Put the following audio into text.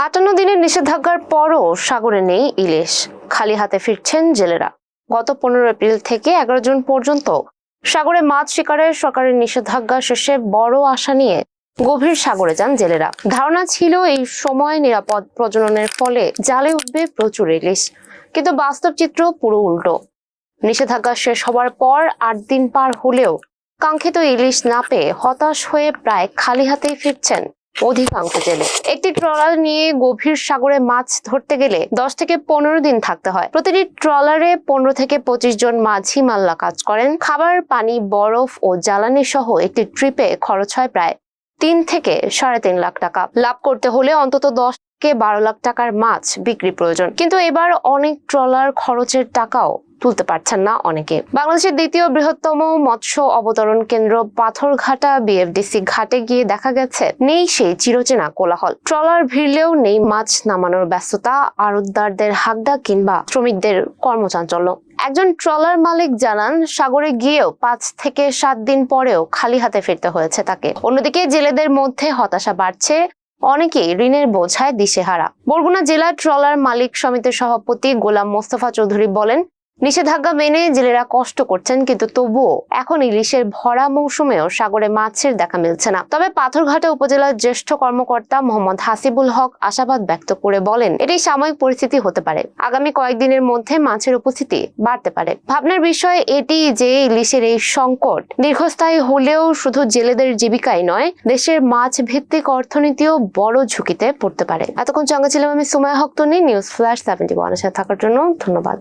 ৫৮ দিনের নিষেধাজ্ঞার পরও সাগরে নেই ইলিশ, খালি হাতে ফিরছেন জেলেরা। গত ১৫ এপ্রিল থেকে ১১ জুন পর্যন্ত সাগরে মাছ শিকারের সরকারের নিষেধাজ্ঞা শেষে বড় আশা নিয়ে গভীর সাগরে যান জেলেরা। ধারণা ছিল এই সময় নিরাপদ প্রজননের ফলে জালে উঠবে প্রচুর ইলিশ, কিন্তু বাস্তব চিত্র পুরো উল্টো। নিষেধাজ্ঞা শেষ হবার পর ৮ দিন পার হলেও কাঙ্ক্ষিত ইলিশ না পেয়ে হতাশ হয়ে প্রায় খালি হাতেই ফিরছেন অধিকাংশ জেলে। একটি ট্রলার নিয়ে গভীর সাগরে মাছ ধরতে গেলে ১০ থেকে ১৫ দিন থাকতে হয়। প্রতিটি ট্রলারে ১৫ থেকে ২৫ জন মাঝি মাল্লা কাজ করেন। খাবার, পানি, বরফ ও জ্বালানি সহ একটি ট্রিপে খরচ হয় প্রায় ৩ থেকে ৩.৫ লাখ টাকা। লাভ করতে হলে অন্তত ১০ থেকে ১২ লাখ টাকার মাছ বিক্রি প্রয়োজন। কিন্তু এবার অনেক ট্রলার খরচের টাকাও তুলতে পারছেন না অনেকে। বাংলাদেশের দ্বিতীয় বৃহত্তম মৎস্য অবতরণ কেন্দ্র পাথরঘাটা বিএফডিসি ঘাটে গিয়ে দেখা গেছে নেই সেই চিরচেনা কোলাহল। ট্রলার ভিড়লেও নেই মাছ নামানোর ব্যস্ততা, আড়তদারদের হাকডাক কিংবা শ্রমিকদের কর্মচাঞ্চল্য। একজন ট্রলার মালিক জানান, সাগরে গিয়েও ৫ থেকে ৭ দিন পরেও খালি হাতে ফিরতে হয়েছে তাকে। অন্যদিকে জেলেদের মধ্যে হতাশা বাড়ছে, অনেকেই ঋণের বোঝায় দিশেহারা। বরগুনা জেলা ট্রলার মালিক সমিতির সভাপতি গোলাম মোস্তফা চৌধুরী বলেন, নিষেধাজ্ঞা মেনে জেলেরা কষ্ট করছেন, কিন্তু তবুও এখন ইলিশের ভরা মৌসুমেও সাগরে মাছের দেখা মিলছে না। তবে পাথরঘাটা উপজেলার জ্যেষ্ঠ কর্মকর্তা মোহাম্মদ হাসিবুল হক আশাবাদ ব্যক্ত করে বলেন, এটি সাময়িক পরিস্থিতি হতে পারে, আগামী কয়েকদিনের মধ্যে মাছের উপস্থিতি বাড়তে পারে। ভাবনার বিষয় এটি যে ইলিশের এই সংকট দীর্ঘস্থায়ী হলেও শুধু জেলেদের জীবিকাই নয়, দেশের মাছ ভিত্তিক অর্থনীতিও বড় ঝুঁকিতে পড়তে পারে। এতক্ষণ সঙ্গে ছিলাম আমি সুমাইয়া হক তনি। নিউজ ফ্ল্যাশ 71 এর সাথে থাকার জন্য ধন্যবাদ।